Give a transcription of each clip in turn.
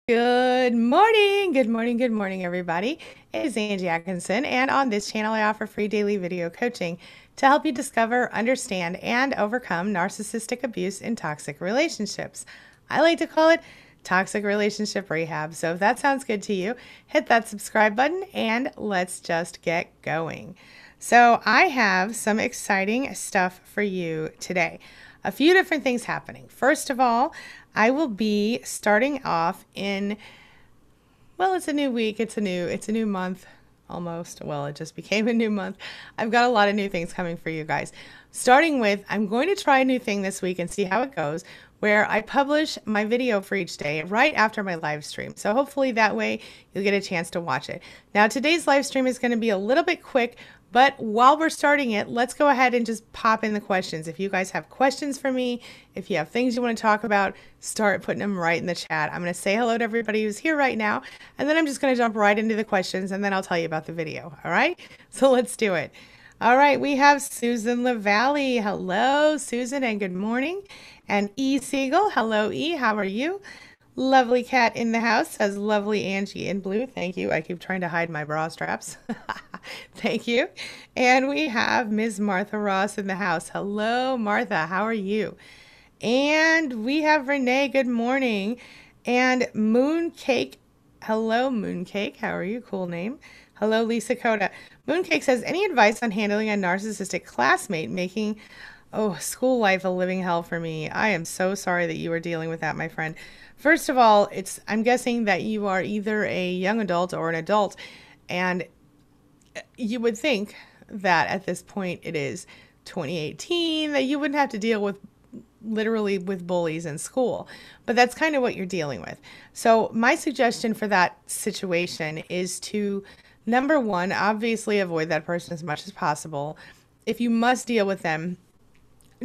Good morning, good morning, good morning, everybody. It is Angie Atkinson, and on this channel, I offer free daily video coaching to help you discover, understand, and overcome narcissistic abuse in toxic relationships. I like to call it toxic relationship rehab. So if that sounds good to you, hit that subscribe button and let's just get going. So I have some exciting stuff for you today. A few different things happening. First of all, I will be starting off in, well, it's a new week, it's a new month almost. Well, it just became a new month. I've got a lot of new things coming for you guys. Starting with, I'm going to try a new thing this week and see how it goes, where I publish my video for each day right after my live stream. So hopefully that way you'll get a chance to watch it. Now, today's live stream is going to be a little bit quick, but while we're starting it, let's go ahead and just pop in the questions. If you guys have questions for me, if you have things you want to talk about, start putting them right in the chat. I'm going to say hello to everybody who's here right now, and then I'm just going to jump right into the questions, and then I'll tell you about the video. All right? So let's do it. All right, we have Susan LaValle. Hello, Susan, and good morning. And E. Siegel. Hello, E. How are you? Lovely cat in the house, says lovely Angie in blue. Thank you. I keep trying to hide my bra straps. Thank you. And we have Ms. Martha Ross in the house. Hello, Martha. How are you? And we have Renee. Good morning. And Mooncake. Hello, Mooncake. How are you? Cool name. Hello, Lisa Coda. Mooncake says, any advice on handling a narcissistic classmate making school life a living hell for me? I am so sorry that you are dealing with that, my friend. First of all, I'm guessing that you are either a young adult or an adult, and you would think that at this point it is 2018, that you wouldn't have to deal with literally with bullies in school, but that's kind of what you're dealing with. So my suggestion for that situation is to, number one, obviously avoid that person as much as possible. If you must deal with them,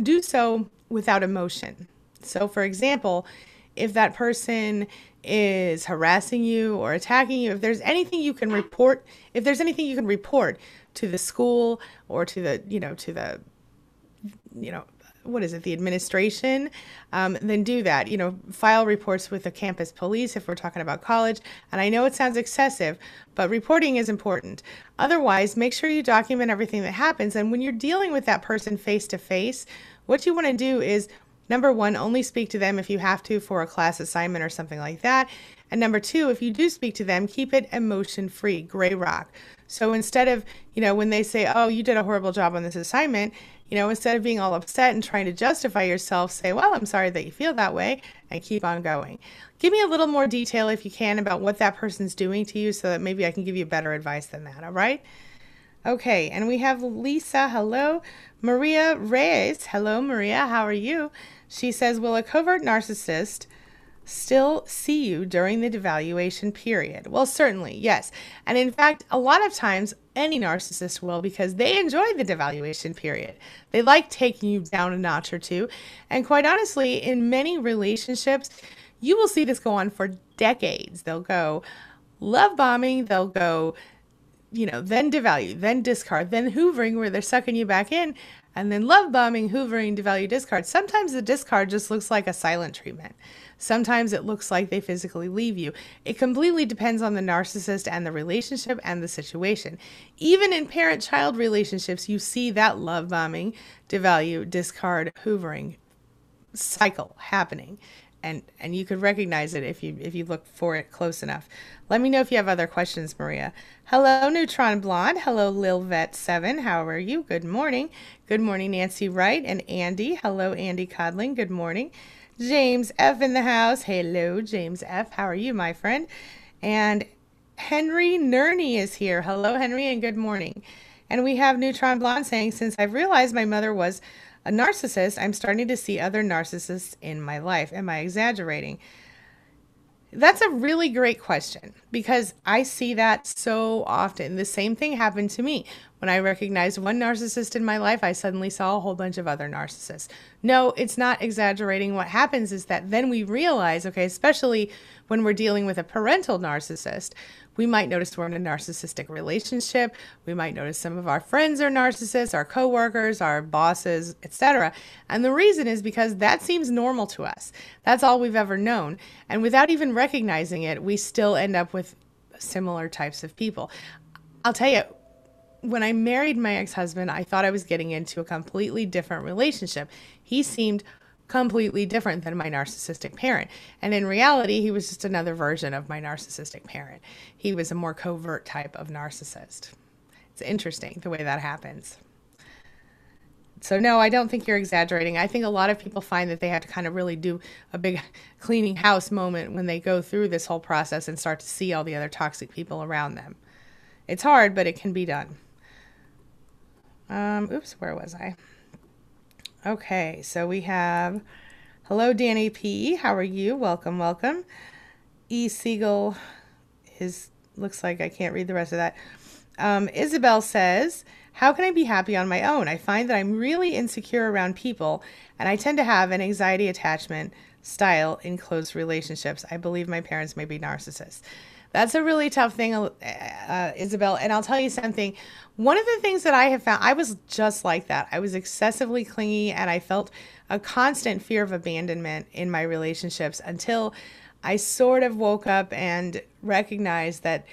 do so without emotion. So for example, if that person is harassing you or attacking you, if there's anything you can report, to the school or to the, the administration, then do that. File reports with the campus police if we're talking about college. And I know it sounds excessive, but reporting is important. Otherwise, make sure you document everything that happens. And when you're dealing with that person face to face, what you want to do is, number one, only speak to them if you have to for a class assignment or something like that. And number two, if you do speak to them, keep it emotion-free, gray rock. So instead of, when they say, oh, you did a horrible job on this assignment, instead of being all upset and trying to justify yourself, say, well, I'm sorry that you feel that way, and keep on going. Give me a little more detail if you can about what that person's doing to you so that maybe I can give you better advice than that, all right? Okay, and we have Lisa. Hello. Maria Reyes. Hello, Maria. How are you? She says, will a covert narcissist still see you during the devaluation period? Well, certainly, yes. And in fact, a lot of times any narcissist will, because they enjoy the devaluation period. They like taking you down a notch or two. And quite honestly, in many relationships, you will see this go on for decades. They'll go love bombing, they'll go, then devalue, then discard, then hoovering where they're sucking you back in, and then love bombing, hoovering, devalue, discard. Sometimes the discard just looks like a silent treatment. Sometimes it looks like they physically leave you. It completely depends on the narcissist and the relationship and the situation. Even in parent-child relationships, you see that love bombing, devalue, discard, hoovering cycle happening. And you could recognize it if you look for it close enough. Let me know if you have other questions, Maria. Hello, Neutron Blonde. Hello, Lilvet7. How are you? Good morning. Good morning, Nancy Wright and Andy. Hello, Andy Codling. Good morning. James F. in the house. Hello, James F. How are you, my friend? And Henry Nerney is here. Hello, Henry, and good morning. And we have Neutron Blonde saying, since I've realized my mother was a narcissist, I'm starting to see other narcissists in my life. Am I exaggerating? That's a really great question, because I see that so often. The same thing happened to me. When I recognized one narcissist in my life, I suddenly saw a whole bunch of other narcissists. No, it's not exaggerating. What happens is that then we realize, okay, especially when we're dealing with a parental narcissist, we might notice we're in a narcissistic relationship. We might notice some of our friends are narcissists, our coworkers, our bosses, etc. And the reason is because that seems normal to us. That's all we've ever known. And without even recognizing it, we still end up with similar types of people. I'll tell you, when I married my ex-husband, I thought I was getting into a completely different relationship. He seemed completely different than my narcissistic parent. And in reality, he was just another version of my narcissistic parent. He was a more covert type of narcissist. It's interesting the way that happens. So no, I don't think you're exaggerating. I think a lot of people find that they have to kind of really do a big cleaning house moment when they go through this whole process and start to see all the other toxic people around them. It's hard, but it can be done. Oops, where was I? Okay, so we have, hello, Danny P. How are you? Welcome, welcome. E. Siegel looks like I can't read the rest of that. Isabel says, how can I be happy on my own? I find that I'm really insecure around people, and I tend to have an anxiety attachment style in close relationships. I believe my parents may be narcissists. That's a really tough thing, Isabel. And I'll tell you something. One of the things that I have found, I was just like that. I was excessively clingy, and I felt a constant fear of abandonment in my relationships until I sort of woke up and recognized that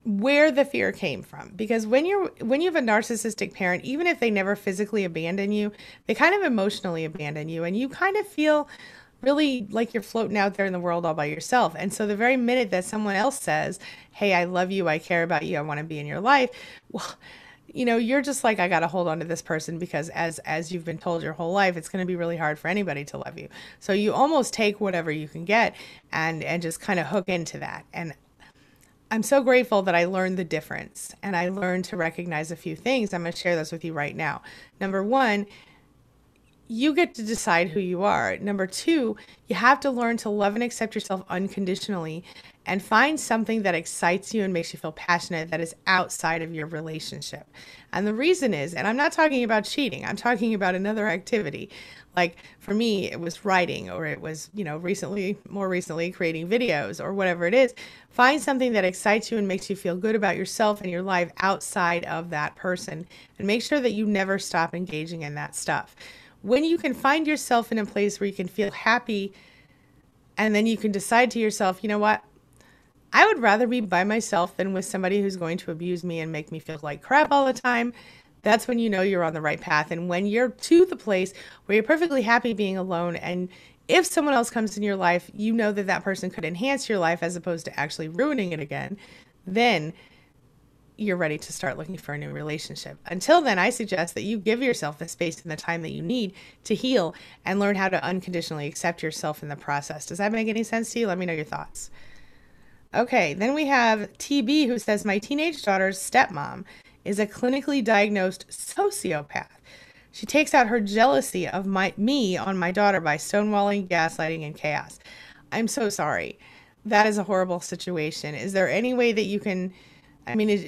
where the fear came from. Because when you have a narcissistic parent, even if they never physically abandon you, they kind of emotionally abandon you, and you kind of feel really like you're floating out there in the world all by yourself. And so the very minute that someone else says, hey, I love you, I care about you, I want to be in your life, well, you're just like, I got to hold on to this person, because as you've been told your whole life, it's going to be really hard for anybody to love you. So you almost take whatever you can get and just kind of hook into that. And I'm so grateful that I learned the difference, and I learned to recognize a few things. I'm going to share those with you right now. Number one, you get to decide who you are. Number two, you have to learn to love and accept yourself unconditionally and find something that excites you and makes you feel passionate that is outside of your relationship. And the reason is, and I'm not talking about cheating, I'm talking about another activity. Like for me, it was writing, or it was, more recently creating videos, or whatever it is. Find something that excites you and makes you feel good about yourself and your life outside of that person, and make sure that you never stop engaging in that stuff. When you can find yourself in a place where you can feel happy, and then you can decide to yourself, you know what? I would rather be by myself than with somebody who's going to abuse me and make me feel like crap all the time. That's when you know you're on the right path. And when you're to the place where you're perfectly happy being alone, and if someone else comes in your life, you know that that person could enhance your life as opposed to actually ruining it again, then you're ready to start looking for a new relationship. Until then, I suggest that you give yourself the space and the time that you need to heal and learn how to unconditionally accept yourself in the process. Does that make any sense to you? Let me know your thoughts. Okay, then we have TB, who says, my teenage daughter's stepmom is a clinically diagnosed sociopath. She takes out her jealousy of me on my daughter by stonewalling, gaslighting, and chaos. I'm so sorry. That is a horrible situation. Is there any way that you can,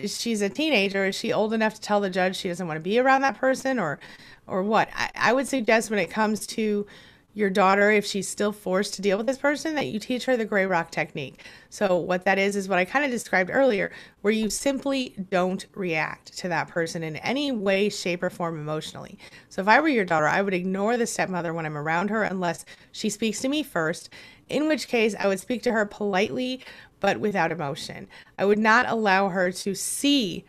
she's a teenager. Is she old enough to tell the judge she doesn't want to be around that person, or what? I would suggest when it comes to your daughter, if she's still forced to deal with this person, that you teach her the gray rock technique. So what that is what I kind of described earlier, where you simply don't react to that person in any way, shape, or form emotionally. So if I were your daughter, I would ignore the stepmother when I'm around her unless she speaks to me first, in which case I would speak to her politely but without emotion. I would not allow her to see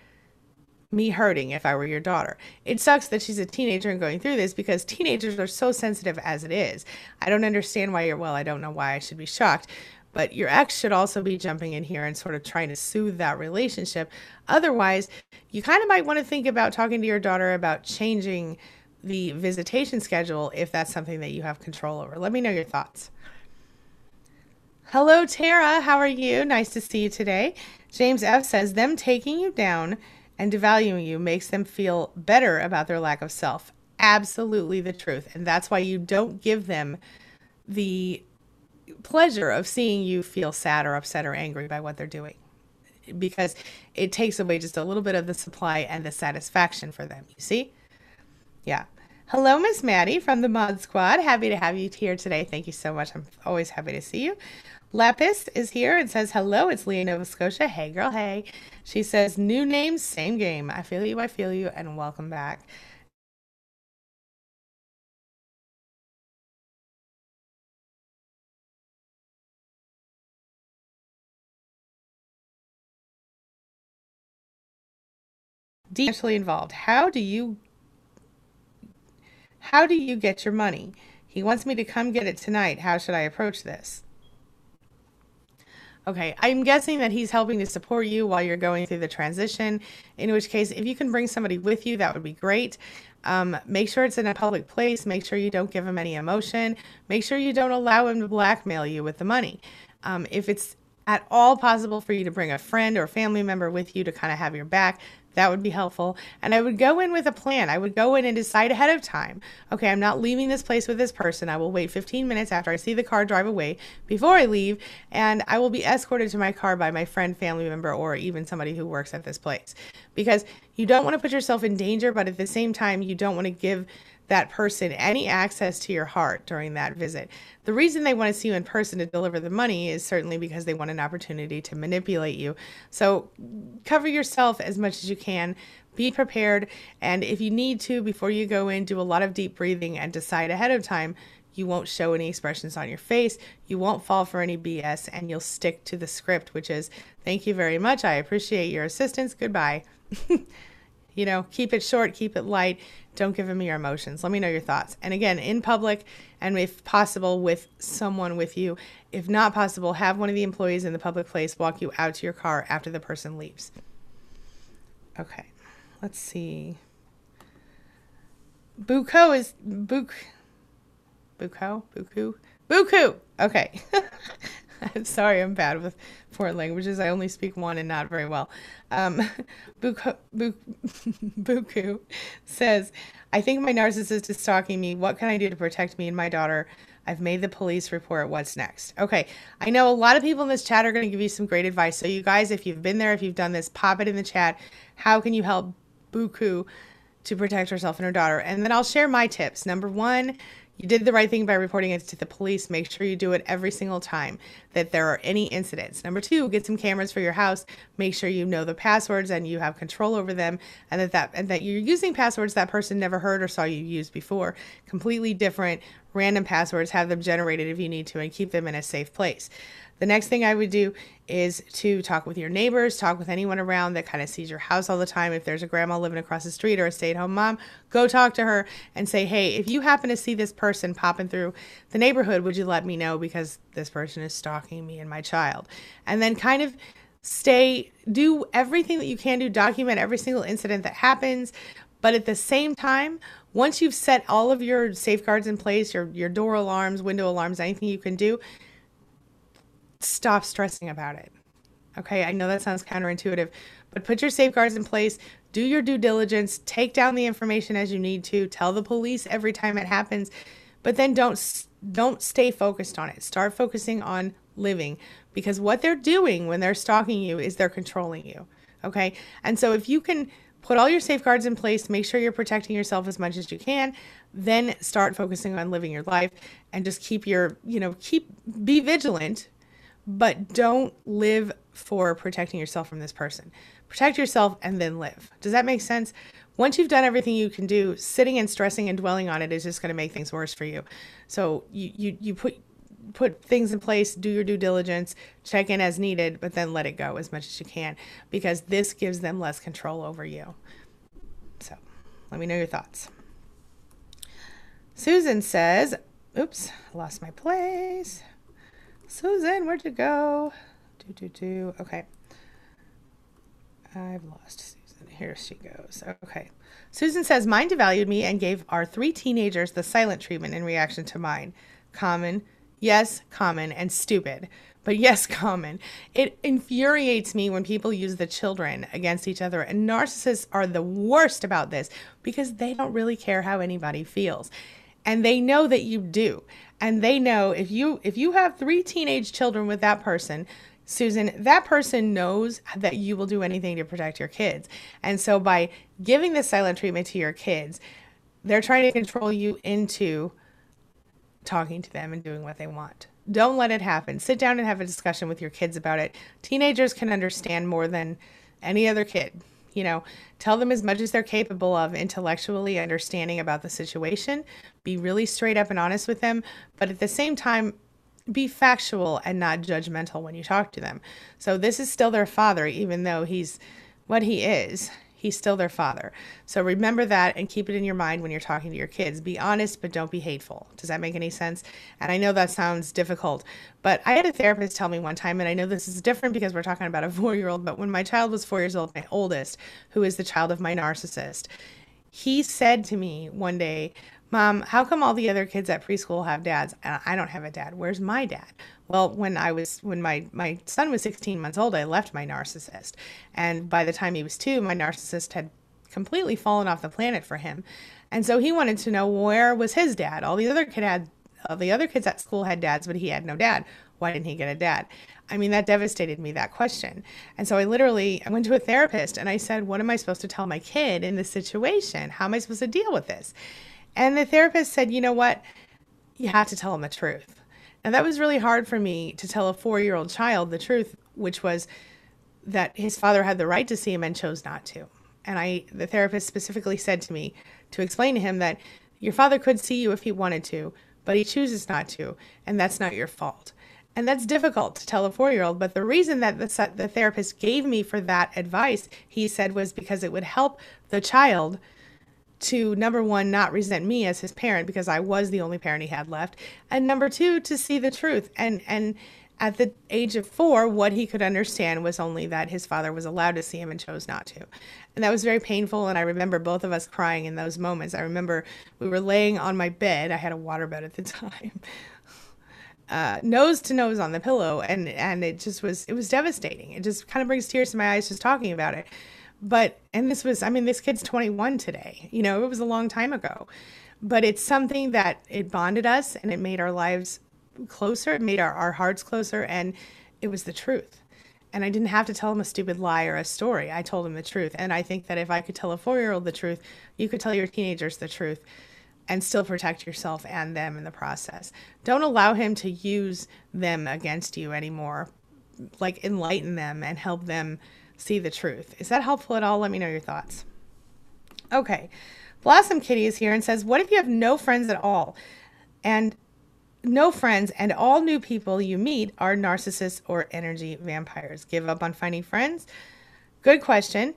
me hurting if I were your daughter. It sucks that she's a teenager and going through this, because teenagers are so sensitive as it is. I don't understand why I don't know why I should be shocked, but your ex should also be jumping in here and sort of trying to soothe that relationship. Otherwise, you kind of might want to think about talking to your daughter about changing the visitation schedule if that's something that you have control over. Let me know your thoughts. Hello, Tara. How are you? Nice to see you today. James F. says, them taking you down and devaluing you makes them feel better about their lack of self. Absolutely the truth. And that's why you don't give them the pleasure of seeing you feel sad or upset or angry by what they're doing. because it takes away just a little bit of the supply and the satisfaction for them. You see? Yeah. Hello, Miss Maddie from the Mod Squad. Happy to have you here today. Thank you so much. I'm always happy to see you. Lapis is here and says, hello, it's Leah, Nova Scotia. Hey, girl, hey. She says, new name, same game. I feel you, and welcome back. Deeply involved. How do you get your money? He wants me to come get it tonight. How should I approach this? Okay, I'm guessing that he's helping to support you while you're going through the transition, in which case, if you can bring somebody with you, that would be great. Make sure it's in a public place. Make sure you don't give him any emotion. Make sure you don't allow him to blackmail you with the money. If it's at all possible for you to bring a friend or family member with you to kind of have your back, that would be helpful. And I would go in with a plan. I would go in and decide ahead of time. Okay, I'm not leaving this place with this person. I will wait 15 minutes after I see the car drive away before I leave, and I will be escorted to my car by my friend, family member, or even somebody who works at this place. Because you don't want to put yourself in danger, but at the same time, you don't want to give that person any access to your heart during that visit. The reason they want to see you in person to deliver the money is certainly because they want an opportunity to manipulate you. So cover yourself as much as you can. Be prepared. And if you need to, before you go in, do a lot of deep breathing and decide ahead of time. You won't show any expressions on your face. You won't fall for any BS, and you'll stick to the script, which is, thank you very much. I appreciate your assistance. Goodbye. You know, keep it short, keep it light. Don't give them your emotions. Let me know your thoughts. And again, in public, and if possible, with someone with you. If not possible, have one of the employees in the public place walk you out to your car after the person leaves. Okay, let's see. Buku. Okay. I'm sorry, I'm bad with foreign languages. I only speak one and not very well. Buku says, I think my narcissist is stalking me. What can I do to protect me and my daughter? I've made the police report. What's next? Okay, I know a lot of people in this chat are going to give you some great advice. So you guys, if you've been there, if you've done this, pop it in the chat. How can you help Buku to protect herself and her daughter? And then I'll share my tips. Number one, you did the right thing by reporting it to the police. Make sure you do it every single time that there are any incidents. Number two, get some cameras for your house. Make sure you know the passwords and you have control over them, and that you're using passwords that person never heard or saw you use before. Completely different, random passwords. Have them generated if you need to, and keep them in a safe place. The next thing I would do is to talk with your neighbors, talk with anyone around that kind of sees your house all the time. If there's a grandma living across the street or a stay-at-home mom, go talk to her and say, hey, if you happen to see this person popping through the neighborhood, would you let me know, because this person is stalking me and my child? And then kind of do everything that you can do, document every single incident that happens. But at the same time, once you've set all of your safeguards in place, your door alarms, window alarms, anything you can do, stop stressing about it. Okay, I know that sounds counterintuitive, but put your safeguards in place, do your due diligence, take down the information as you need to, tell the police every time it happens, but then don't stay focused on it. Start focusing on living, because what they're doing when they're stalking you is they're controlling you. Okay, and so if you can put all your safeguards in place, make sure you're protecting yourself as much as you can, then start focusing on living your life, and just be vigilant. But don't live for protecting yourself from this person. Protect yourself and then live. Does that make sense? Once you've done everything you can do, sitting and stressing and dwelling on it is just going to make things worse for you. So you put things in place, do your due diligence, check in as needed, but then let it go as much as you can, because this gives them less control over you. So let me know your thoughts. Susan says, oops, I lost my place. Susan, where'd you go? Okay. I've lost Susan. Here she goes. Okay. Susan says, mine devalued me and gave our 3 teenagers the silent treatment in reaction to mine. Common. Yes, common. And stupid. But yes, common. It infuriates me when people use the children against each other. And narcissists are the worst about this, because they don't really care how anybody feels. And they know that you do. And they know if you have 3 teenage children with that person, Susan, that person knows that you will do anything to protect your kids. And so by giving the silent treatment to your kids, they're trying to control you into talking to them and doing what they want. Don't let it happen. Sit down and have a discussion with your kids about it. Teenagers can understand more than any other kid. Tell them as much as they're capable of intellectually understanding about the situation. Be really straight up and honest with them, but at the same time, be factual and not judgmental when you talk to them. So this is still their father, even though he's what he is. He's still their father. So remember that and keep it in your mind when you're talking to your kids. Be honest, but don't be hateful. Does that make any sense? And I know that sounds difficult, but I had a therapist tell me one time, and I know this is different because we're talking about a 4-year-old, but when my child was 4 years old, my oldest, who is the child of my narcissist, he said to me one day, Mom, how come all the other kids at preschool have dads and I don't have a dad? Where's my dad? Well, when my son was 16 months old, I left my narcissist. And by the time he was 2, my narcissist had completely fallen off the planet for him. And so he wanted to know, where was his dad? All the other kids at school had dads, but he had no dad. Why didn't he get a dad? I mean, that devastated me, that question. And so I went to a therapist and I said, what am I supposed to tell my kid in this situation? How am I supposed to deal with this? And the therapist said, you know what? You have to tell him the truth. And that was really hard for me to tell a 4-year-old child the truth, which was that his father had the right to see him and chose not to. And the therapist specifically said to me to explain to him that your father could see you if he wanted to, but he chooses not to, and that's not your fault. And that's difficult to tell a 4-year-old, but the reason that the therapist gave me for that advice, he said, was because it would help the child to, number one, not resent me as his parent because I was the only parent he had left, and number two, to see the truth. And at the age of 4, what he could understand was only that his father was allowed to see him and chose not to. And that was very painful, and I remember both of us crying in those moments. I remember we were laying on my bed. I had a waterbed at the time. Nose to nose on the pillow, and it was devastating. It just kind of brings tears to my eyes just talking about it. This kid's 21 today. It was a long time ago. But it's something that it bonded us and it made our lives closer. It made our hearts closer, and it was the truth. And I didn't have to tell him a stupid lie or a story. I told him the truth. And I think that if I could tell a 4-year-old the truth, you could tell your teenagers the truth and still protect yourself and them in the process. Don't allow him to use them against you anymore. Like, enlighten them and help them see the truth. Is that helpful at all? Let me know your thoughts. Okay. Blossom Kitty is here and says, what if you have no friends at all? And all new people you meet are narcissists or energy vampires. Give up on finding friends? Good question.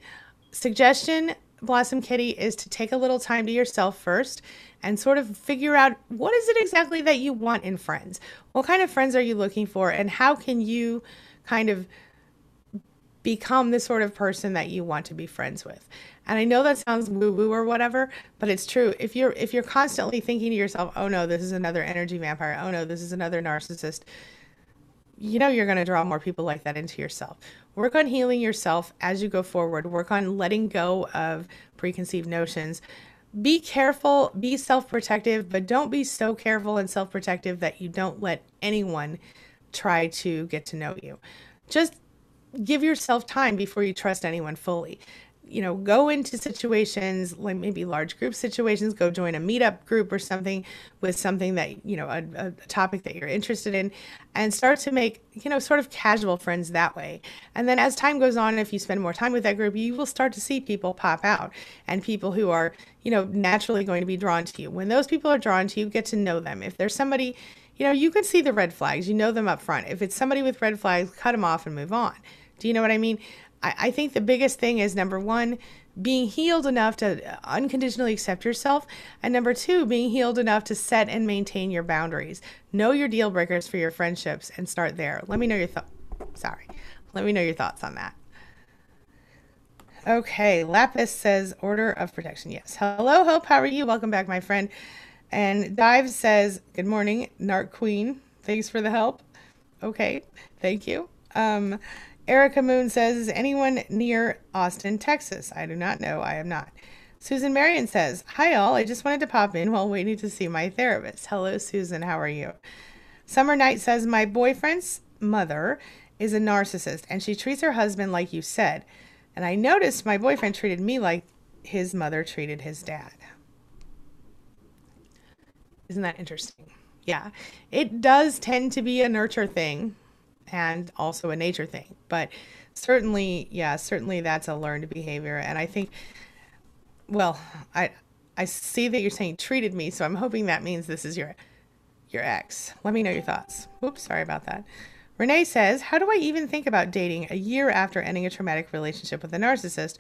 Suggestion, Blossom Kitty, is to take a little time to yourself first and sort of figure out, what is it exactly that you want in friends? What kind of friends are you looking for? And how can you kind of become the sort of person that you want to be friends with? And I know that sounds woo-woo or whatever, but it's true. If you're constantly thinking to yourself, oh no, this is another energy vampire, oh no, this is another narcissist, you're going to draw more people like that into yourself. Work on healing yourself as you go forward. Work on letting go of preconceived notions. Be careful, be self-protective, but don't be so careful and self-protective that you don't let anyone try to get to know you. Just give yourself time before you trust anyone fully. Go into situations like maybe large group situations, go join a meetup group or something with something that, a topic that you're interested in, and start to make, sort of casual friends that way. And then as time goes on, if you spend more time with that group, you will start to see people pop out and people who are, naturally going to be drawn to you. When those people are drawn to you, get to know them. If there's somebody, you can see the red flags, them up front. If it's somebody with red flags, cut them off and move on. Do you know what I mean? I think the biggest thing is, number one, being healed enough to unconditionally accept yourself. And number two, being healed enough to set and maintain your boundaries. Know your deal breakers for your friendships and start there. Let me know your thoughts on that. Okay, Lapis says, Order of Protection. Yes. Hello, Hope. How are you? Welcome back, my friend. And Dive says, good morning, Narc Queen. Thanks for the help. Okay, thank you. Erica Moon says, is anyone near Austin, Texas? I do not know. I am not. Susan Marion says, hi all. I just wanted to pop in while waiting to see my therapist. Hello, Susan. How are you? Summer Night says, my boyfriend's mother is a narcissist, and she treats her husband like you said. And I noticed my boyfriend treated me like his mother treated his dad. Isn't that interesting? Yeah, it does tend to be a nurture thing and also a nature thing. But certainly, yeah, certainly that's a learned behavior. And I think, well, I see that you're saying treated me, so I'm hoping that means this is your ex. Let me know your thoughts. Oops, sorry about that. Renee says, how do I even think about dating a year after ending a traumatic relationship with a narcissist,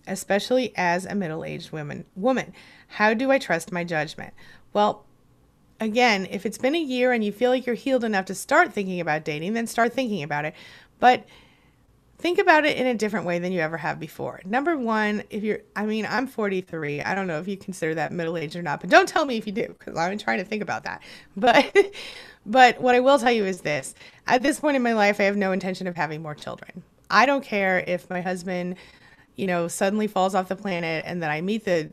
especially as a middle-aged woman? How do I trust my judgment? Well, again, if it's been a year and you feel like you're healed enough to start thinking about dating, then start thinking about it. But think about it in a different way than you ever have before. Number one, I'm 43. I don't know if you consider that middle-aged or not, but don't tell me if you do, because I'm trying to think about that. But, but what I will tell you is this. At this point in my life, I have no intention of having more children. I don't care if my husband, suddenly falls off the planet and then I meet the,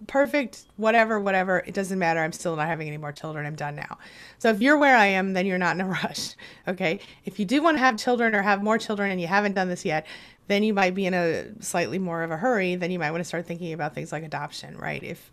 perfect, whatever. It doesn't matter. I'm still not having any more children. I'm done now. So if you're where I am, then you're not in a rush. Okay. If you do want to have children or have more children and you haven't done this yet, then you might be in a slightly more of a hurry. Then you might want to start thinking about things like adoption, right? If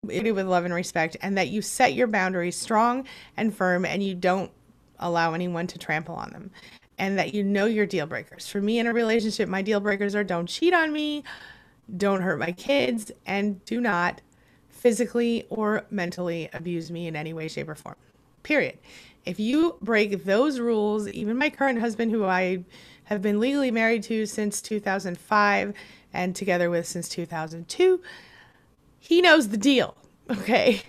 with love and respect, and that you set your boundaries strong and firm and you don't allow anyone to trample on them, and that you know your deal breakers. For me in a relationship, my deal breakers are don't cheat on me, don't hurt my kids, and do not physically or mentally abuse me in any way, shape, or form. Period. If you break those rules, even my current husband, who I have been legally married to since 2005 and together with since 2002, he knows the deal. Okay.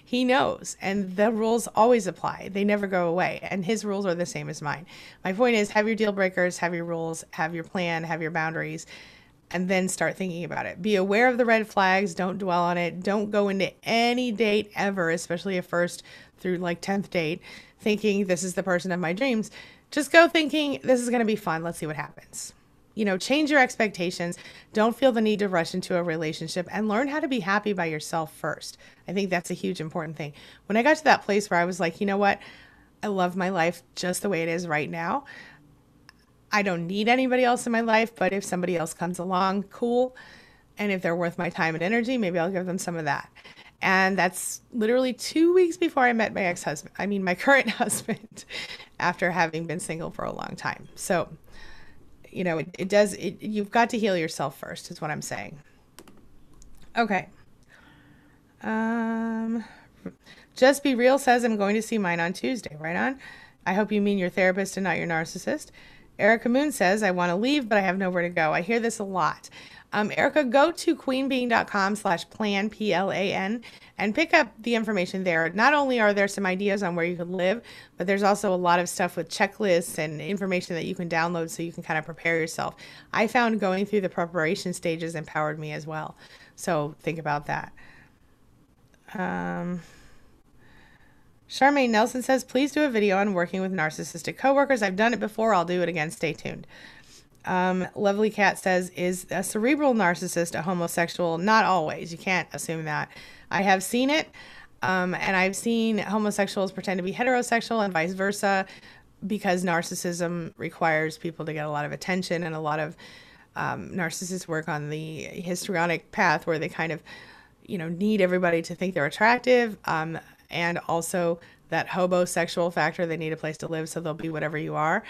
He knows. And the rules always apply. They never go away. And his rules are the same as mine. My point is, have your deal breakers, have your rules, have your plan, have your boundaries, and then start thinking about it. Be aware of the red flags. Don't dwell on it. Don't go into any date ever, especially a first through like 10th date, thinking this is the person of my dreams. Just go thinking this is going to be fun. Let's see what happens. Change your expectations. Don't feel the need to rush into a relationship, and learn how to be happy by yourself first. I think that's a huge important thing. When I got to that place where I was like, you know what? I love my life just the way it is right now. I don't need anybody else in my life, but if somebody else comes along, cool. And if they're worth my time and energy, maybe I'll give them some of that. And that's literally 2 weeks before I met my current husband, after having been single for a long time. So, you've got to heal yourself first, is what I'm saying. Okay. Just Be Real says, I'm going to see mine on Tuesday. Right on. I hope you mean your therapist and not your narcissist. Erica Moon says, I want to leave, but I have nowhere to go. I hear this a lot. Erica, go to queenbeing.com/plan, PLAN, and pick up the information there. Not only are there some ideas on where you could live, but there's also a lot of stuff with checklists and information that you can download so you can kind of prepare yourself. I found going through the preparation stages empowered me as well. So think about that. Charmaine Nelson says, please do a video on working with narcissistic coworkers. I've done it before. I'll do it again. Stay tuned. Lovely Cat says, is a cerebral narcissist a homosexual? Not always. You can't assume that. I have seen it. And I've seen homosexuals pretend to be heterosexual and vice versa, because narcissism requires people to get a lot of attention, and a lot of narcissists work on the histrionic path where they kind of, need everybody to think they're attractive. And also that hobosexual factor, they need a place to live, so they'll be whatever you are.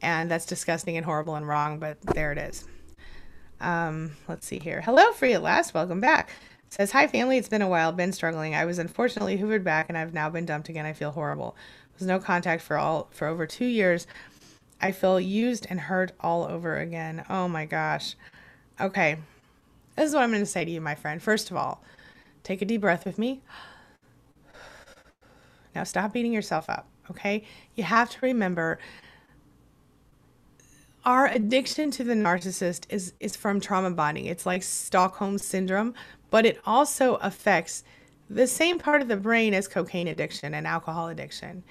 And that's disgusting and horrible and wrong, but there it is. Let's see here. Hello, Free at Last. Welcome back. Says, hi, family. It's been a while. Been struggling. I was unfortunately hoovered back, and I've now been dumped again. I feel horrible. There's no contact for over 2 years. I feel used and hurt all over again. Oh, my gosh. Okay. This is what I'm going to say to you, my friend. First of all, take a deep breath with me. Now stop beating yourself up, okay? You have to remember, our addiction to the narcissist is from trauma bonding. It's like Stockholm syndrome, but it also affects the same part of the brain as cocaine addiction and alcohol addiction.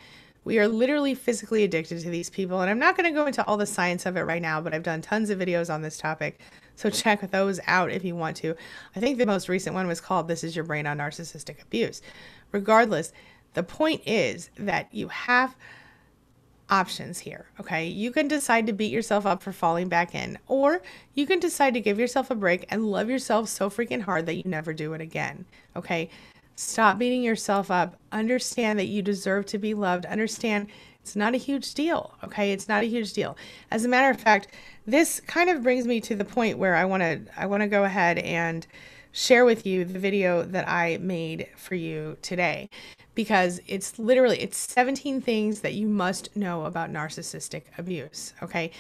We are literally physically addicted to these people. And I'm not going to go into all the science of it right now, but I've done tons of videos on this topic. So check those out if you want to. I think the most recent one was called This Is Your Brain on Narcissistic Abuse. Regardless, the point is that you have options here, okay? You can decide to beat yourself up for falling back in, or you can decide to give yourself a break and love yourself so freaking hard that you never do it again, okay? Stop beating yourself up. Understand that you deserve to be loved. Understand it's not a huge deal, okay? It's not a huge deal. As a matter of fact, this kind of brings me to the point where I want to go ahead and share with you the video that I made for you today, because it's 17 things that you must know about narcissistic abuse, okay?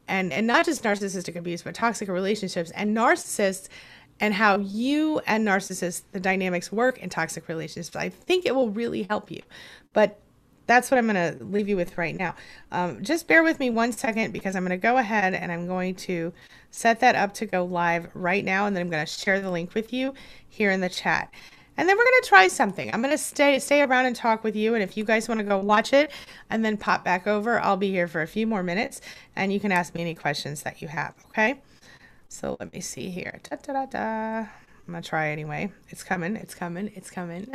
And not just narcissistic abuse, but toxic relationships and narcissists, and how you and narcissists, the dynamics work in toxic relationships. I think it will really help you. But that's what I'm going to leave you with right now. Just bear with me 1 second, because I'm going to go ahead and I'm going to set that up to go live right now. And then I'm going to share the link with you here in the chat. And then we're going to try something. I'm going to stay around and talk with you. And if you guys want to go watch it and then pop back over, I'll be here for a few more minutes. And you can ask me any questions that you have, okay? So let me see here. I'm going to try anyway. It's coming. It's coming. It's coming.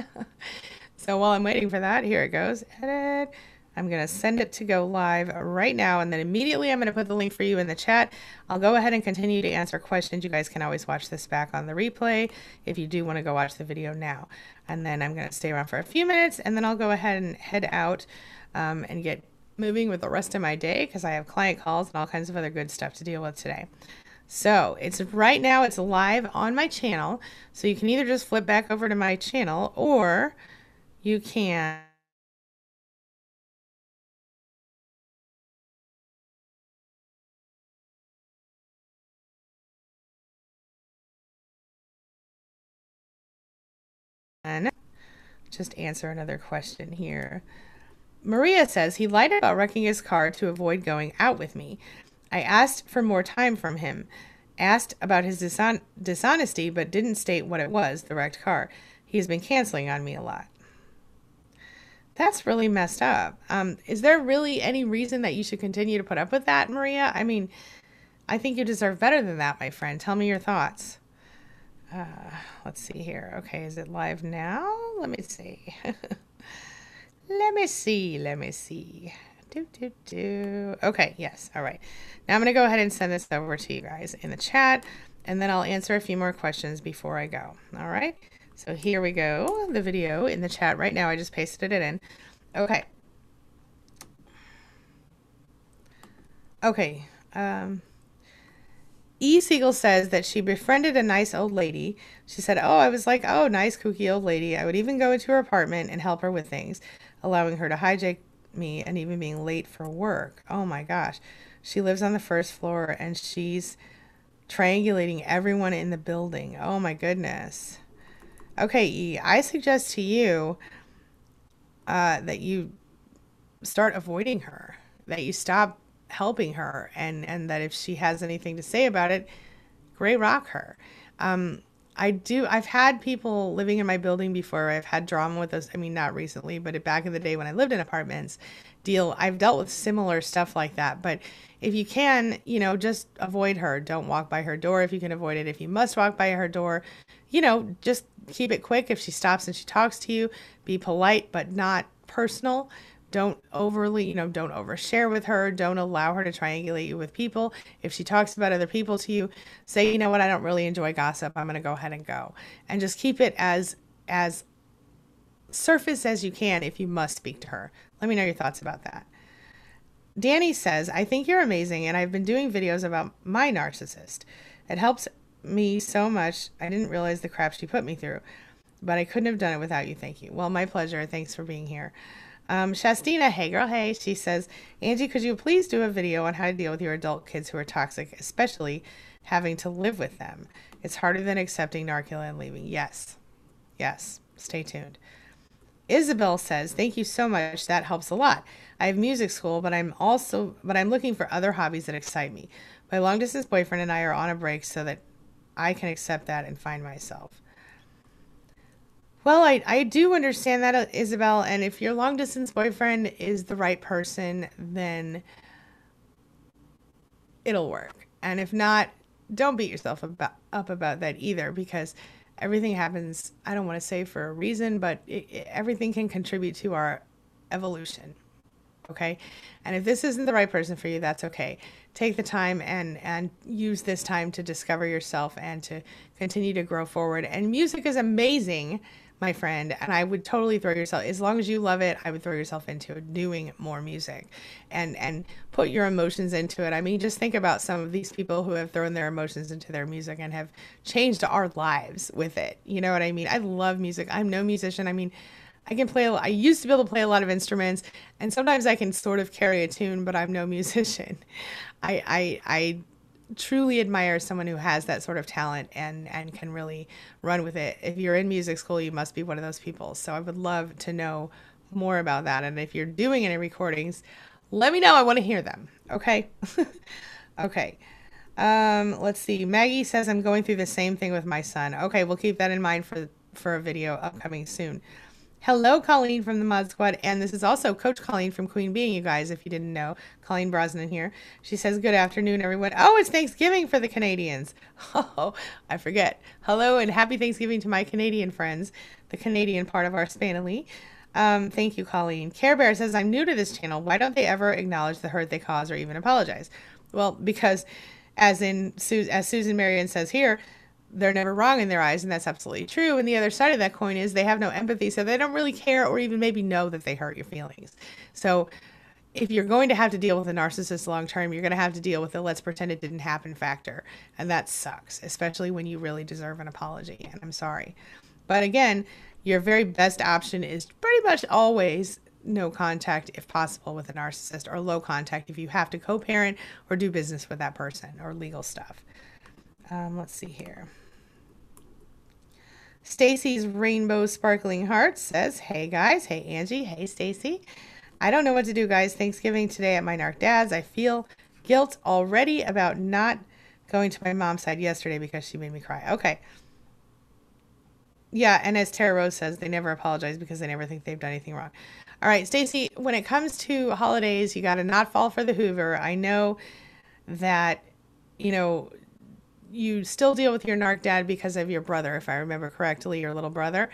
So while I'm waiting for that, here it goes. Edit. I'm going to send it to go live right now. And then immediately I'm going to put the link for you in the chat. I'll go ahead and continue to answer questions. You guys can always watch this back on the replay if you do want to go watch the video now. And then I'm going to stay around for a few minutes, and then I'll go ahead and head out and get moving with the rest of my day, because I have client calls and all kinds of other good stuff to deal with today. So it's right now, it's live on my channel. So you can either just flip back over to my channel, or you can just answer another question here. Maria says he lied about wrecking his car to avoid going out with me. I asked for more time from him, asked about his dishonesty, but didn't state what it was, the wrecked car. He's been canceling on me a lot. That's really messed up. Is there really any reason that you should continue to put up with that, Maria? I mean, I think you deserve better than that, my friend. Tell me your thoughts. Let's see here. Okay, is it live now? Let me see. Let me see. Okay, yes. All right. Now I'm going to go ahead and send this over to you guys in the chat, and then I'll answer a few more questions before I go. All right. So here we go. The video in the chat right now. I just pasted it in. Okay. Okay. E. Siegel says that she befriended a nice old lady. She said, oh, I was like, oh, nice, kooky old lady. I would even go into her apartment and help her with things, allowing her to hijack me and even being late for work. Oh my gosh. She lives on the first floor and she's triangulating everyone in the building. Oh my goodness. Okay, E, I suggest to you that you start avoiding her, that you stop helping her, and that if she has anything to say about it, gray rock her. I've had people living in my building before. I've had drama with those. I mean, not recently, but back in the day when I lived in apartments, I've dealt with similar stuff like that. But if you can, just avoid her. Don't walk by her door if you can avoid it. If you must walk by her door, just keep it quick. If she stops and she talks to you, be polite, but not personal. Don't overly, don't overshare with her. Don't allow her to triangulate you with people. If she talks about other people to you, say, you know what, I don't really enjoy gossip. I'm going to go ahead and go. And just keep it as surface as you can if you must speak to her. Let me know your thoughts about that. Danny says, I think you're amazing, and I've been doing videos about my narcissist. It helps me so much. I didn't realize the crap she put me through, but I couldn't have done it without you. Thank you. Well, my pleasure. Thanks for being here. Shastina, hey girl, hey, she says, Angie, could you please do a video on how to deal with your adult kids who are toxic, especially having to live with them? It's harder than accepting Narcula and leaving. Yes. Stay tuned. Isabel says, thank you so much. That helps a lot. I have music school, but I'm looking for other hobbies that excite me. My long distance boyfriend and I are on a break so that I can accept that and find myself. Well, I do understand that, Isabel. And if your long distance boyfriend is the right person, then it'll work. And if not, don't beat yourself up about that either, because everything happens, I don't want to say for a reason, but everything can contribute to our evolution. Okay. And if this isn't the right person for you, that's okay. Take the time and use this time to discover yourself and to continue to grow forward. And music is amazing, my friend. And I would totally throw yourself, as long as you love it, I would throw yourself into doing more music and put your emotions into it. I mean, just think about some of these people who have thrown their emotions into their music and have changed our lives with it. You know what I mean? I love music. I'm no musician. I mean, I used to be able to play a lot of instruments, and sometimes I can sort of carry a tune, but I'm no musician. I truly admire someone who has that sort of talent and can really run with it. If you're in music school, you must be one of those people. So I would love to know more about that. And if you're doing any recordings, let me know. I want to hear them. Okay. Okay. Let's see. Maggie says I'm going through the same thing with my son. Okay. We'll keep that in mind for a video upcoming soon. Hello, Colleen from the Mod Squad, and this is also Coach Colleen from Queen Being, you guys, if you didn't know. Colleen Brosnan here. She says, good afternoon, everyone. Oh, it's Thanksgiving for the Canadians. Oh, I forget. Hello, and happy Thanksgiving to my Canadian friends, the Canadian part of our SPANily. Thank you, Colleen. Care Bear says, I'm new to this channel. Why don't they ever acknowledge the hurt they cause or even apologize? Well, because as Susan Marion says here, they're never wrong in their eyes, and that's absolutely true. And the other side of that coin is they have no empathy, so they don't really care or even maybe know that they hurt your feelings. So if you're going to have to deal with a narcissist long term, you're going to have to deal with the let's pretend it didn't happen factor. And that sucks, especially when you really deserve an apology. And I'm sorry. But again, your very best option is pretty much always no contact if possible with a narcissist, or low contact if you have to co-parent or do business with that person or legal stuff. Let's see here. Stacy's Rainbow Sparkling Heart says, hey guys, hey Angie, hey Stacy. I don't know what to do, guys. Thanksgiving today at my narc dad's. I feel guilt already about not going to my mom's side yesterday because she made me cry. Okay. Yeah, and as Tara Rose says, they never apologize because they never think they've done anything wrong. All right, Stacy, when it comes to holidays, you got to not fall for the Hoover. I know that, you know, you still deal with your narc dad because of your brother, if I remember correctly, your little brother.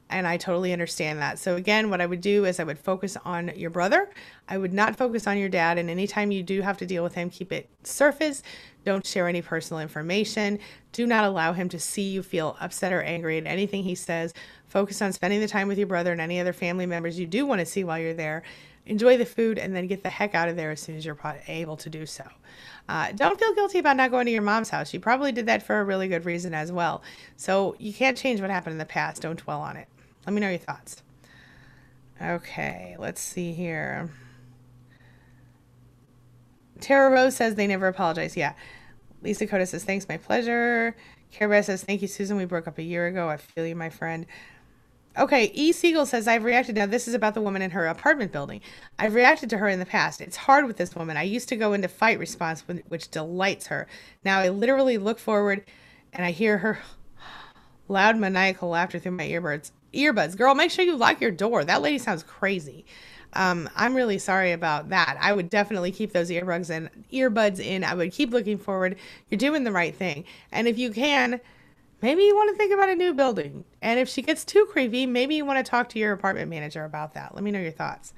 And I totally understand that. So again, what I would do is I would focus on your brother. I would not focus on your dad. And anytime you do have to deal with him, keep it surface. Don't share any personal information. Do not allow him to see you feel upset or angry at anything he says. Focus on spending the time with your brother and any other family members you do want to see while you're there. Enjoy the food and then get the heck out of there as soon as you're able to do so. Don't feel guilty about not going to your mom's house. You probably did that for a really good reason as well. So you can't change what happened in the past. Don't dwell on it. Let me know your thoughts. Okay, let's see here. Tara Rose says they never apologize. Yeah. Lisa Coda says, thanks, my pleasure. Care Bear says, thank you, Susan. We broke up a year ago. I feel you, my friend. Okay, E. Siegel says, I've reacted. Now, this is about the woman in her apartment building. I've reacted to her in the past. It's hard with this woman. I used to go into fight response, which delights her. Now, I literally look forward, and I hear her loud, maniacal laughter through my earbuds. Girl, make sure you lock your door. That lady sounds crazy. I'm really sorry about that. I would definitely keep those earbuds in. I would keep looking forward. You're doing the right thing. And if you can, maybe you want to think about a new building. And if she gets too creepy, maybe you want to talk to your apartment manager about that. Let me know your thoughts.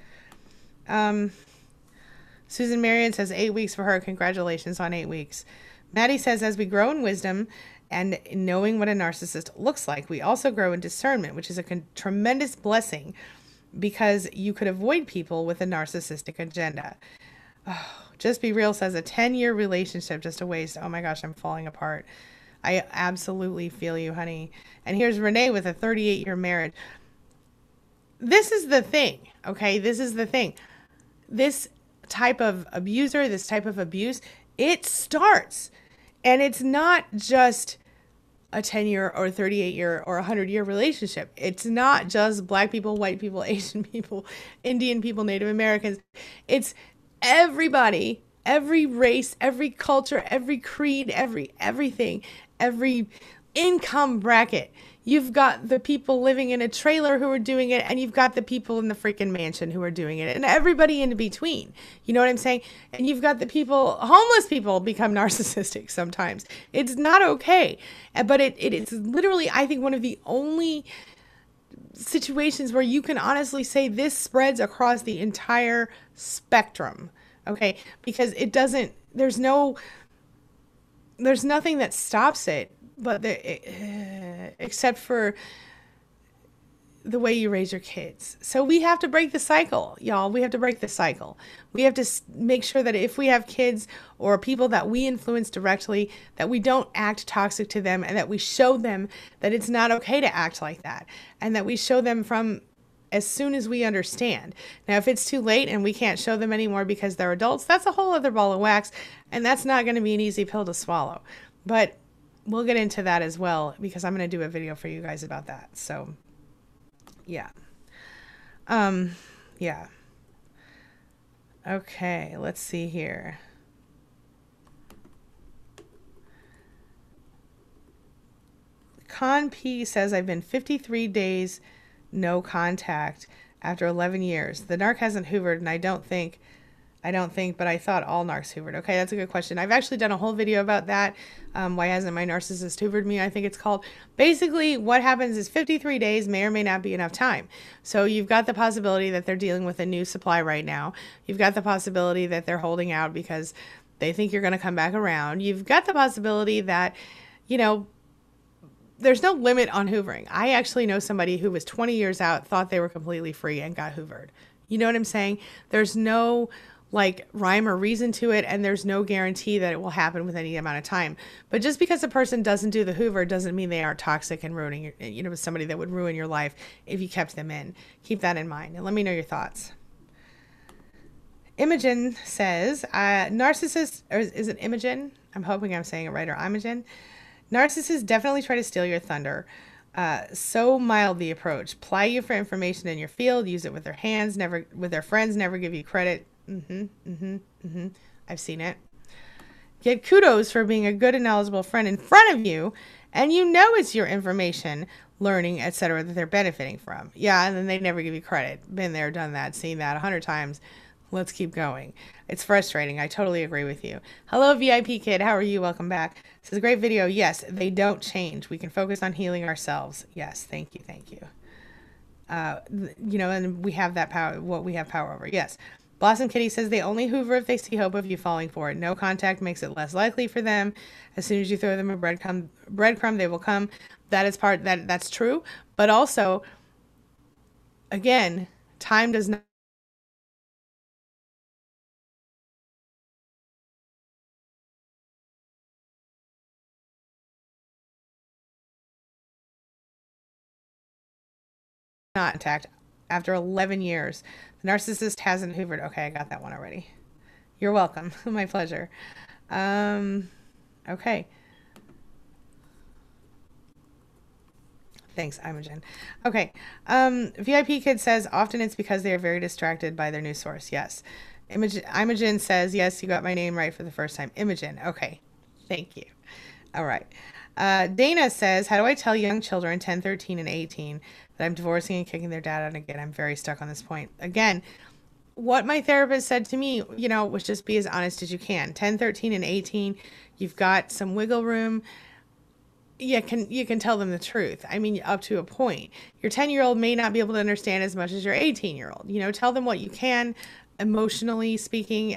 Susan Marion says 8 weeks for her. Congratulations on 8 weeks. Maddie says, as we grow in wisdom and knowing what a narcissist looks like, we also grow in discernment, which is a tremendous blessing because you could avoid people with a narcissistic agenda. Oh, Just Be Real says a 10-year relationship, just a waste. Oh my gosh, I'm falling apart. I absolutely feel you, honey. And here's Renee with a 38-year marriage. This is the thing, okay? This is the thing. This type of abuser, this type of abuse, it starts. And it's not just a 10-year or 38-year or 100-year relationship. It's not just Black people, white people, Asian people, Indian people, Native Americans. It's everybody, every race, every culture, every creed, everything, every income bracket. You've got the people living in a trailer who are doing it, and you've got the people in the freaking mansion who are doing it, and everybody in between. You know what I'm saying? And you've got the people, homeless people become narcissistic sometimes. It's not okay. But it's literally, I think, one of the only situations where you can honestly say this spreads across the entire spectrum. Okay? Because it doesn't, there's nothing that stops it, but except for the way you raise your kids. So we have to break the cycle, y'all. We have to break the cycle. We have to make sure that if we have kids or people that we influence directly, that we don't act toxic to them, and that we show them that it's not okay to act like that, and that we show them from as soon as we understand. Now, if it's too late and we can't show them anymore because they're adults, that's a whole other ball of wax, and that's not going to be an easy pill to swallow. But we'll get into that as well, because I'm going to do a video for you guys about that. So, yeah. Yeah. Okay, let's see here. Con P says, I've been 53 days no contact after 11 years. The narc hasn't hoovered, and I don't think, but I thought all narcs hoovered. Okay, that's a good question. I've actually done a whole video about that. Why hasn't my narcissist hoovered me, I think it's called. Basically, what happens is 53 days may or may not be enough time. So you've got the possibility that they're dealing with a new supply right now. You've got the possibility that they're holding out because they think you're going to come back around. You've got the possibility that, you know, there's no limit on hoovering. I actually know somebody who was 20 years out, thought they were completely free, and got hoovered. You know what I'm saying? There's no like rhyme or reason to it, and there's no guarantee that it will happen with any amount of time. But just because a person doesn't do the hoover doesn't mean they aren't toxic and ruining your, you know, somebody that would ruin your life if you kept them in. Keep that in mind, and let me know your thoughts. Imogen says, narcissist, or is it Imogen? I'm hoping I'm saying it right, or Imogen. Narcissists definitely try to steal your thunder. So mild the approach. Ply you for information in your field. Use it with their hands. Never with their friends. Never give you credit. I've seen it. Get kudos for being a good and knowledgeable friend in front of you, and you know it's your information, learning, etc. that they're benefiting from. Yeah, and then they never give you credit. Been there, done that, seen that 100 times. Let's keep going. It's frustrating. I totally agree with you. Hello, VIP Kid. How are you? Welcome back. This is a great video. Yes, they don't change. We can focus on healing ourselves. Yes, thank you, thank you. You know, and we have that power, what we have power over. Yes. Blossom Kitty says they only hoover if they see hope of you falling for it. No contact makes it less likely for them. As soon as you throw them a breadcrumb, they will come. That is that's true. But also, again, time does not contact after 11 years. The narcissist hasn't hoovered. Okay, I got that one already. You're welcome. My pleasure. Okay. Thanks, Imogen. Okay. VIP Kid says, often it's because they are very distracted by their new source. Yes. Imogen says, yes, you got my name right for the first time. Imogen. Okay. Thank you. All right. Dana says, how do I tell young children, 10, 13, and 18, that I'm divorcing and kicking their dad out again? I'm very stuck on this point. Again, what my therapist said to me, you know, was just be as honest as you can. 10, 13, and 18, you've got some wiggle room. You can tell them the truth. I mean, up to a point. Your 10-year-old may not be able to understand as much as your 18-year-old. You know, tell them what you can, emotionally speaking,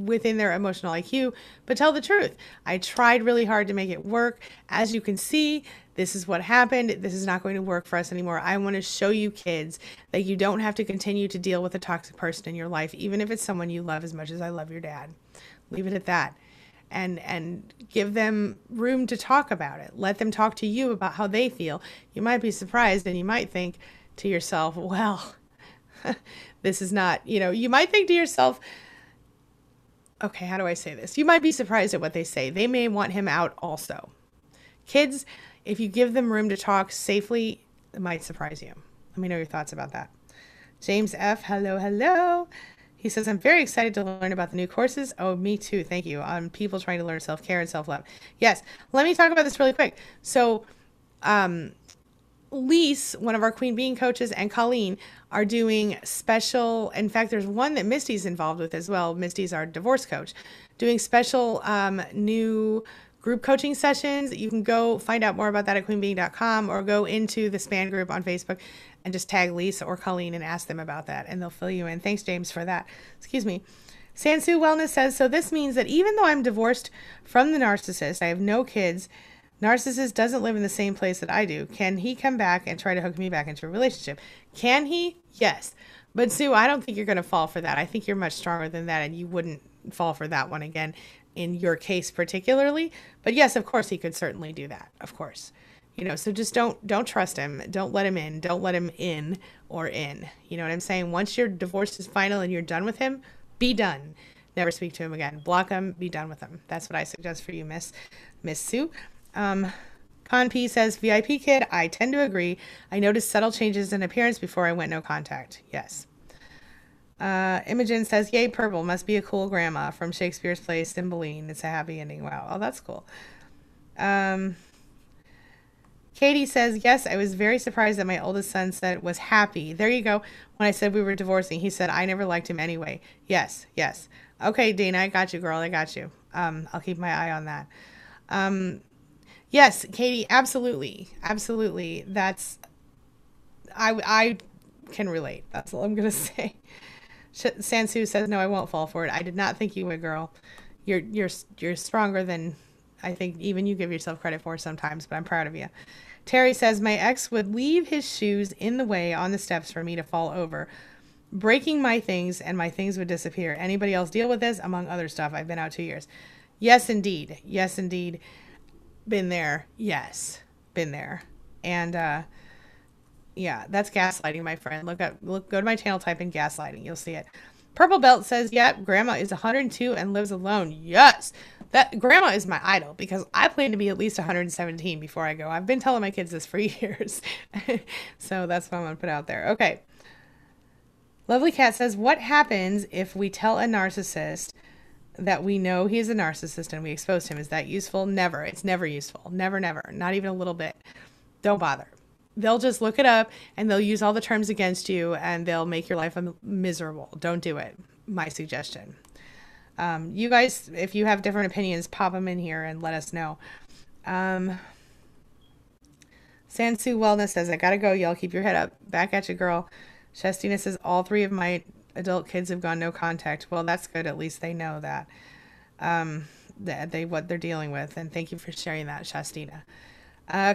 within their emotional IQ, but tell the truth. I tried really hard to make it work. As you can see, this is what happened. This is not going to work for us anymore. I want to show you kids that you don't have to continue to deal with a toxic person in your life, even if it's someone you love as much as I love your dad. Leave it at that. And give them room to talk about it. Let them talk to you about how they feel. You might be surprised, and you might think to yourself, well, this is not, you know, you might think to yourself, okay, how do I say this? You might be surprised at what they say. They may want him out also. Kids, if you give them room to talk safely, it might surprise you. Let me know your thoughts about that. James F., hello, hello. He says, I'm very excited to learn about the new courses. Oh, me too. Thank you. On people trying to learn self-care and self-love. Yes. Let me talk about this really quick. So, Lise, one of our Queen Being coaches, and Colleen are doing special. In fact, there's one that Misty's involved with as well. Misty's our divorce coach, doing special new group coaching sessions. You can go find out more about that at queenbeing.com or go into the SPAN group on Facebook and just tag Lisa or Colleen and ask them about that, and they'll fill you in. Thanks, James, for that. Excuse me. Sansu Wellness says, so this means that even though I'm divorced from the narcissist, I have no kids, narcissist doesn't live in the same place that I do. Can he come back and try to hook me back into a relationship? Can he? Yes. But Sue, I don't think you're going to fall for that. I think you're much stronger than that, and you wouldn't fall for that one again in your case particularly. But yes, of course, he could certainly do that. Of course. You know, so just don't trust him. Don't let him in. Don't let him in or in. You know what I'm saying? Once your divorce is final and you're done with him, be done. Never speak to him again. Block him. Be done with him. That's what I suggest for you, Miss Sue. Con P says, VIP kid, I tend to agree. I noticed subtle changes in appearance before I went no contact. Yes. Imogen says, yay, purple. Must be a cool grandma from Shakespeare's play, Cymbeline. It's a happy ending. Wow. Oh, that's cool. Katie says, yes, I was very surprised that my oldest son said was happy. There you go. When I said we were divorcing, he said, I never liked him anyway. Yes, yes. Okay, Dana, I got you, girl. I got you. I'll keep my eye on that. Yes, Katie, absolutely. Absolutely. That's, I can relate. That's all I'm going to say. Sansu says, no, I won't fall for it. I did not think you would, girl. You're stronger than I think even you give yourself credit for sometimes, but I'm proud of you. Terry says, my ex would leave his shoes in the way on the steps for me to fall over, breaking my things, and my things would disappear. Anybody else deal with this? Among other stuff. I've been out 2 years. Yes, indeed. Yes, indeed. Been there. Yes. Been there. And, yeah, that's gaslighting, my friend. Go to my channel, type in gaslighting. You'll see it. Purple Belt says, yep, grandma is 102 and lives alone. Yes. That grandma is my idol because I plan to be at least 117 before I go. I've been telling my kids this for years. So that's what I'm going to put out there. Okay. Lovely Cat says, what happens if we tell a narcissist that we know he is a narcissist and we exposed him? Is that useful? Never. It's never useful. Never, never. Not even a little bit. Don't bother. They'll just look it up and they'll use all the terms against you and they'll make your life miserable. Don't do it. My suggestion. You guys, if you have different opinions, pop them in here and let us know. Sansu Wellness says, I gotta go. Y'all keep your head up. Back at you, girl. Shestina says, all 3 of my adult kids have gone no contact. Well, that's good. At least they know that. What they're dealing with. And thank you for sharing that, Shestina.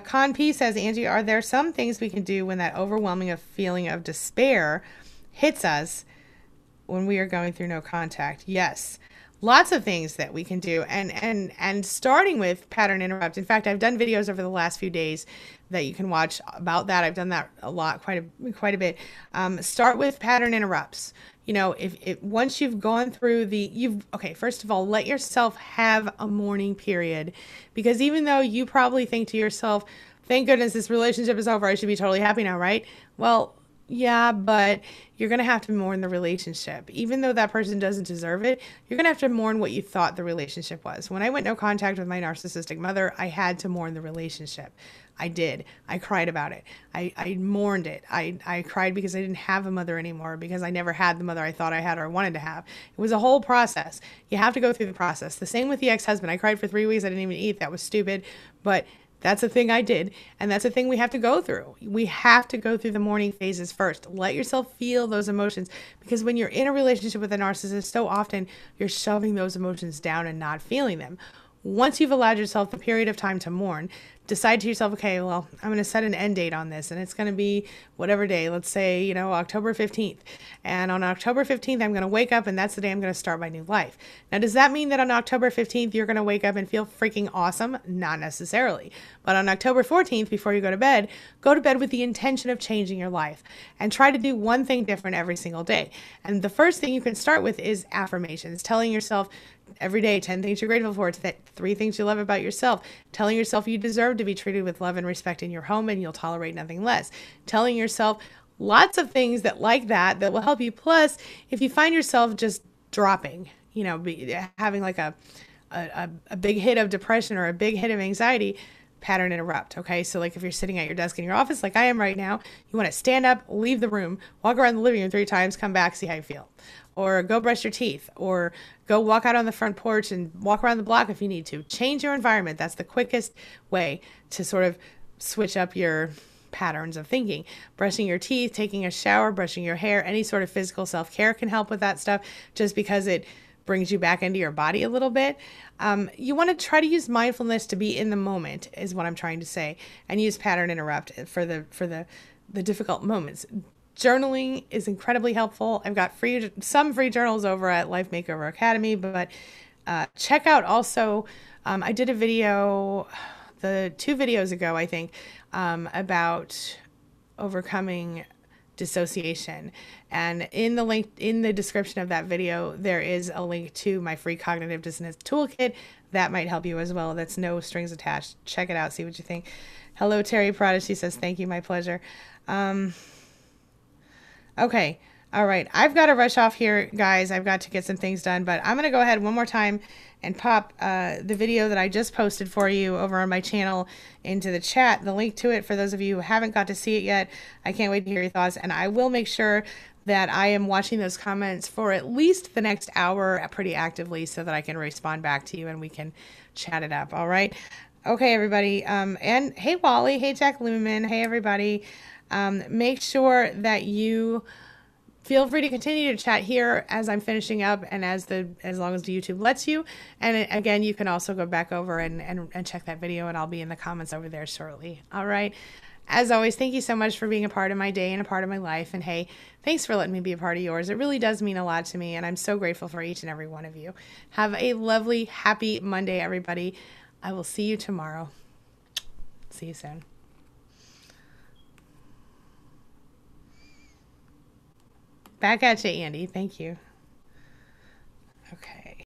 Con P says, Angie, are there some things we can do when that overwhelming feeling of despair hits us when we are going through no contact? Yes. Lots of things that we can do, and starting with pattern interrupt. In fact, I've done videos over the last few days that you can watch about that. I've done that a lot, quite a bit. Start with pattern interrupts. You know, if once you've gone through okay, first of all, let yourself have a mourning period, because even though you probably think to yourself, thank goodness this relationship is over, I should be totally happy now, right? Well, yeah, but you're going to have to mourn the relationship. Even though that person doesn't deserve it, you're going to have to mourn what you thought the relationship was. When I went no contact with my narcissistic mother, I had to mourn the relationship. I did. I cried about it. I mourned it. I cried because I didn't have a mother anymore, because I never had the mother I thought I had or wanted to have. It was a whole process. You have to go through the process. The same with the ex-husband. I cried for 3 weeks. I didn't even eat. That was stupid. But that's a thing I did, and that's a thing we have to go through. We have to go through the mourning phases first. Let yourself feel those emotions, because when you're in a relationship with a narcissist, so often you're shoving those emotions down and not feeling them. Once you've allowed yourself the period of time to mourn, decide to yourself, okay, well, I'm going to set an end date on this, and it's going to be whatever day. Let's say, you know, October 15th. And on October 15th, I'm going to wake up, and that's the day I'm going to start my new life. Now, does that mean that on October 15th, you're going to wake up and feel freaking awesome? Not necessarily. But on October 14th, before you go to bed with the intention of changing your life, and try to do one thing different every single day. And the first thing you can start with is affirmations, telling yourself every day 10 things you're grateful for, 3 things you love about yourself, telling yourself you deserve to be treated with love and respect in your home and you'll tolerate nothing less, telling yourself lots of things that like that will help you. Plus, if you find yourself just dropping, having like a big hit of depression or a big hit of anxiety, pattern interrupt. Okay. So like if you're sitting at your desk in your office, like I am right now, you want to stand up, leave the room, walk around the living room 3 times, come back, see how you feel, or go brush your teeth, or go walk out on the front porch and walk around the block if you need to. Change your environment. That's the quickest way to sort of switch up your patterns of thinking. Brushing your teeth, taking a shower, brushing your hair, any sort of physical self-care can help with that stuff, just because it brings you back into your body a little bit. You want to try to use mindfulness to be in the moment, is what I'm trying to say, and use pattern interrupt for the difficult moments. Journaling is incredibly helpful. I've got some free journals over at Life Makeover Academy, but check out also, I did a video, 2 videos ago, I think, about overcoming dissociation. And in the link in the description of that video, there is a link to my free cognitive dissonance toolkit that might help you as well. That's no strings attached. Check it out. See what you think. Hello, Terry Prada. She says, thank you. My pleasure. Okay. All right. I've got to rush off here, guys. I've got to get some things done, but I'm going to go ahead one more time and pop the video that I just posted for you over on my channel into the chat, the link to it for those of you who haven't got to see it yet. I can't wait to hear your thoughts, and I will make sure that I am watching those comments for at least the next hour pretty actively so that I can respond back to you and we can chat it up. All right. Okay, everybody. And hey, Wally. Hey, Jack Lumen. Hey, everybody. Make sure that you feel free to continue to chat here as I'm finishing up and as long as the YouTube lets you. And again, you can also go back over and check that video, and I'll be in the comments over there shortly. All right. As always, thank you so much for being a part of my day and a part of my life. And hey, thanks for letting me be a part of yours. It really does mean a lot to me, and I'm so grateful for each and every one of you. Have a lovely, happy Monday, everybody. I will see you tomorrow. See you soon. Back at you, Andy. Thank you.